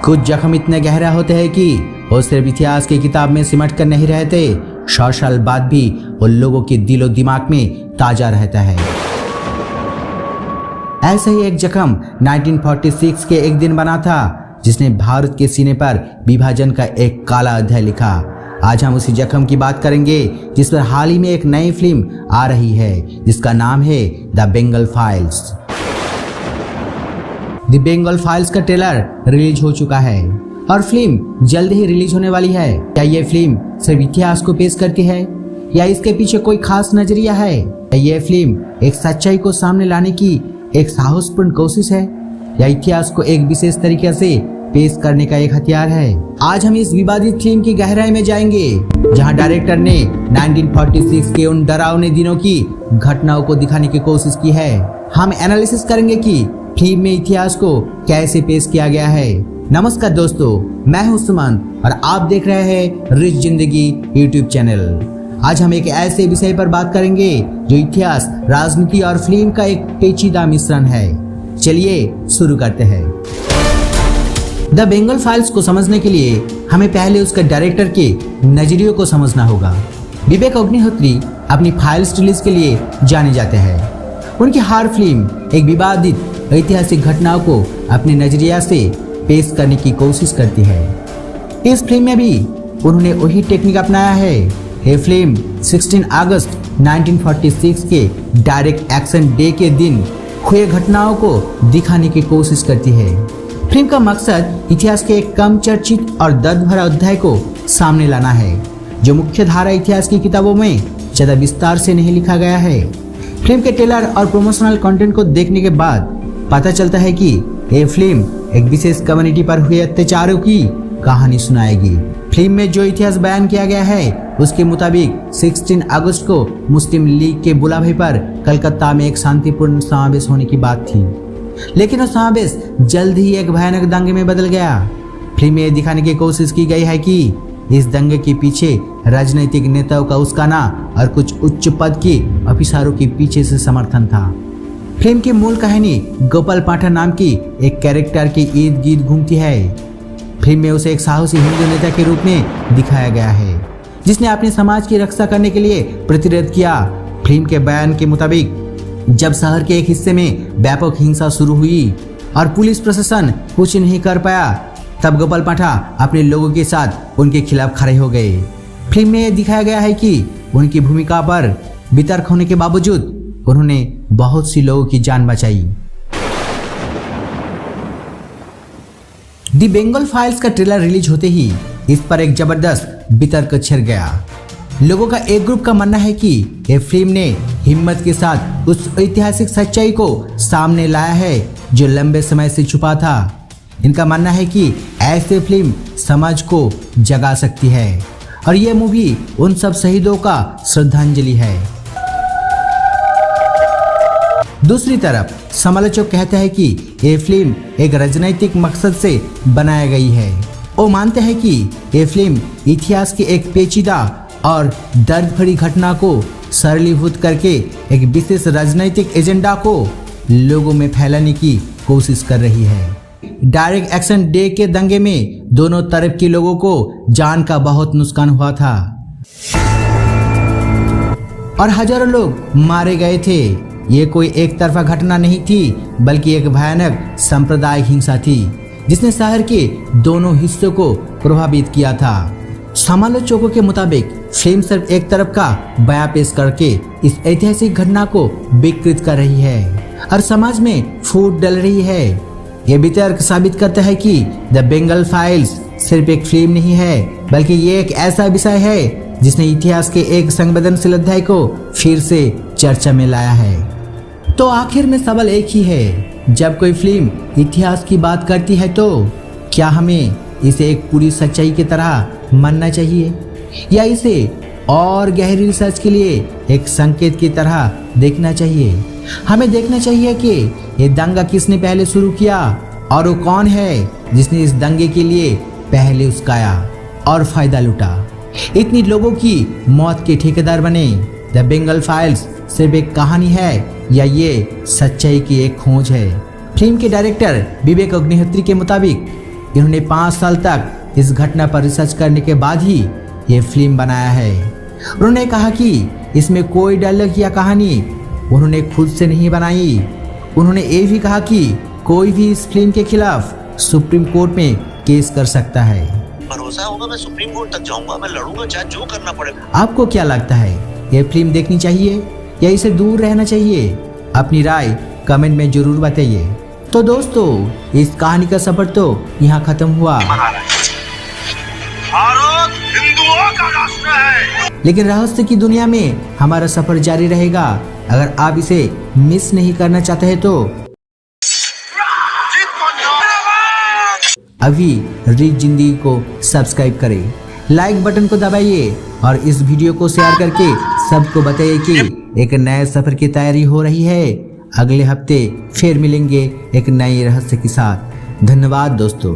कुछ जख्म इतने गहरा होते हैं कि वो सिर्फ इतिहास की किताब में सिमट कर नहीं रहते, 100 साल बाद भी उन लोगों के दिलो दिमाग में ताजा रहता है। ऐसा ही एक जख्म 1946 के एक दिन बना था जिसने भारत के सीने पर विभाजन का एक काला अध्याय लिखा। आज हम उसी जख्म की बात करेंगे जिस पर हाल ही में एक नई फिल्म आ रही है जिसका नाम है The Bengal Files. The Bengal Files का ट्रेलर रिलीज हो चुका है और फिल्म जल्द ही रिलीज होने वाली है। क्या ये फिल्म सिर्फ इतिहास को पेश करती है या इसके पीछे कोई खास नजरिया है? या ये फिल्म एक सच्चाई को सामने लाने की एक साहसपूर्ण कोशिश है या इतिहास को एक विशेष तरीके से पेश करने का एक हथियार है? आज हम इस विवादित फिल्म की गहराई में जाएंगे जहां डायरेक्टर ने 1946 के उन डरावने दिनों की घटनाओं को दिखाने की कोशिश की है। हम एनालिसिस करेंगे कि फिल्म में इतिहास को कैसे पेश किया गया है। नमस्कार दोस्तों, मैं हूं सुमंत और आप देख रहे हैं रिच जिंदगी यूट्यूब चैनल। आज हम एक ऐसे विषय पर बात करेंगे जो इतिहास, राजनीति और फिल्म का एक पेचीदा मिश्रण है। चलिए शुरू करते हैं। द बंगाल फाइल्स को समझने के लिए हमें पहले उसके डायरेक्टर के नजरियों को समझना होगा। विवेक अग्निहोत्री अपनी फाइल्स रिलीज के लिए जाने जाते हैं। उनकी हर फिल्म एक विवादित ऐतिहासिक घटनाओं को अपने नजरिया से पेश करने की कोशिश करती है। इस फिल्म में भी उन्होंने वही टेक्निक अपनाया है। ये फिल्म 16 अगस्त 1946 के डायरेक्ट एक्शन डे के दिन हुए घटनाओं को दिखाने की कोशिश करती है। फिल्म का मकसद इतिहास के एक कम चर्चित और दर्द भरा अध्याय को सामने लाना है जो मुख्य धारा इतिहास की किताबों में ज्यादा विस्तार से नहीं लिखा गया है। फिल्म के ट्रेलर और प्रमोशनल कंटेंट को देखने के बाद पता चलता है कि ये फिल्म एक विशेष कम्युनिटी पर हुए अत्याचारों की कहानी सुनाएगी। फिल्म में जो इतिहास बयान किया गया है उसके मुताबिक 16 अगस्त को मुस्लिम लीग के बुलावे पर कलकत्ता में एक शांतिपूर्ण समावेश होने की बात थी, लेकिन वो समावेश जल्द ही एक भयानक दंगे में बदल गया। फिल्म में दिखाने की कोशिश की गई है कि इस दंगे के पीछे राजनीतिक नेताओं का उस्काना और कुछ उच्च पद के अफिसरों के पीछे से समर्थन था। फिल्म की मूल कहानी गोपाल पाठक नाम की एक कैरेक्टर के इर्द गिर्द घूमती है। फिल्म में उसे एक साहसी हिंदू नेता के रूप में दिखाया गया है जिसने अपने समाज की रक्षा करने के लिए प्रतिरोध किया। फिल्म के बयान के मुताबिक जब शहर के एक हिस्से में व्यापक हिंसा शुरू हुई और पुलिस प्रशासन कुछ नहीं कर पाया, तब गोपाल पाठक अपने लोगों के साथ उनके खिलाफ खड़े हो गए। फिल्म में दिखाया गया है कि उनकी भूमिका पर वितर्क होने के बावजूद उन्होंने बहुत सी लोगों की जान बचाई। द बंगाल फाइल्स का ट्रेलर रिलीज होते ही इस पर एक जबरदस्त वितर्क छिड़ गया। लोगों का एक ग्रुप का मानना है कि ये फिल्म ने हिम्मत के साथ उस ऐतिहासिक सच्चाई को सामने लाया है जो लंबे समय से छुपा था। इनका मानना है कि ऐसे फिल्म समाज को जगा सकती है और ये मूवी उन सब शहीदों का श्रद्धांजलि है। दूसरी तरफ समालोचक कहते हैं कि ये फिल्म एक राजनीतिक मकसद से बनाई गई है। वो मानते हैं कि ये फिल्म इतिहास के एक पेचीदा और दर्द भरी घटना को सरलीभूत करके एक विशेष राजनीतिक एजेंडा को लोगों में फैलाने की कोशिश कर रही है। डायरेक्ट एक्शन डे के दंगे में दोनों तरफ के लोगों को जान का बहुत नुकसान हुआ था और हजारों लोग मारे गए थे। ये कोई एक तरफा घटना नहीं थी बल्कि एक भयानक सांप्रदायिक हिंसा थी जिसने शहर के दोनों हिस्सों को प्रभावित किया था। समालोचकों के मुताबिक फिल्म सिर्फ एक तरफ का बयां पेश करके इस ऐतिहासिक घटना को विकृत कर रही है और समाज में फूट डाल रही है। ये वितर्क साबित करता है कि द बंगाल फाइल्स सिर्फ एक फिल्म नहीं है बल्कि ये एक ऐसा विषय है जिसने इतिहास के एक संवेदनशील अध्याय को फिर से चर्चा में लाया है। तो आखिर में सवाल एक ही है, जब कोई फिल्म इतिहास की बात करती है तो क्या हमें इसे एक पूरी सच्चाई की तरह मानना चाहिए या इसे और गहरी रिसर्च के लिए एक संकेत की तरह देखना चाहिए? हमें देखना चाहिए कि ये दंगा किसने पहले शुरू किया और वो कौन है जिसने इस दंगे के लिए पहले उस्काया और फायदा लूटा, इतनी लोगों की मौत के ठेकेदार बने। द बंगाल फाइल्स सिर्फ एक कहानी है या ये सच्चाई की एक खोज है? फिल्म के डायरेक्टर विवेक अग्निहोत्री के मुताबिक इन्होंने 5 साल तक इस घटना पर रिसर्च करने के बाद ही ये फिल्म बनाया है। उन्होंने कहा कि इसमें कोई डायलॉग या कहानी उन्होंने खुद से नहीं बनाई। उन्होंने ये भी कहा कि कोई भी इस फिल्म के खिलाफ सुप्रीम कोर्ट में केस कर सकता है। भरोसा होगा मैं सुप्रीम कोर्ट तक जाऊंगा, मैं लड़ूंगा चाहे जो करना पड़े। आपको क्या लगता है, ये फिल्म देखनी चाहिए या इसे दूर रहना चाहिए? अपनी राय कमेंट में जरूर बताइए। तो दोस्तों, इस कहानी का सफर तो यहाँ खत्म हुआ। भारत हिंदुओं का राष्ट्र है। लेकिन रहस्य की दुनिया में हमारा सफर जारी रहेगा। अगर आप इसे मिस नहीं करना चाहते हैं तो अभी रिच जिंदगी को सब्सक्राइब करें, लाइक बटन को दबाइए और इस वीडियो को शेयर करके सबको बताइए कि एक नए सफर की तैयारी हो रही है। अगले हफ्ते फिर मिलेंगे एक नए रहस्य के साथ। धन्यवाद दोस्तों।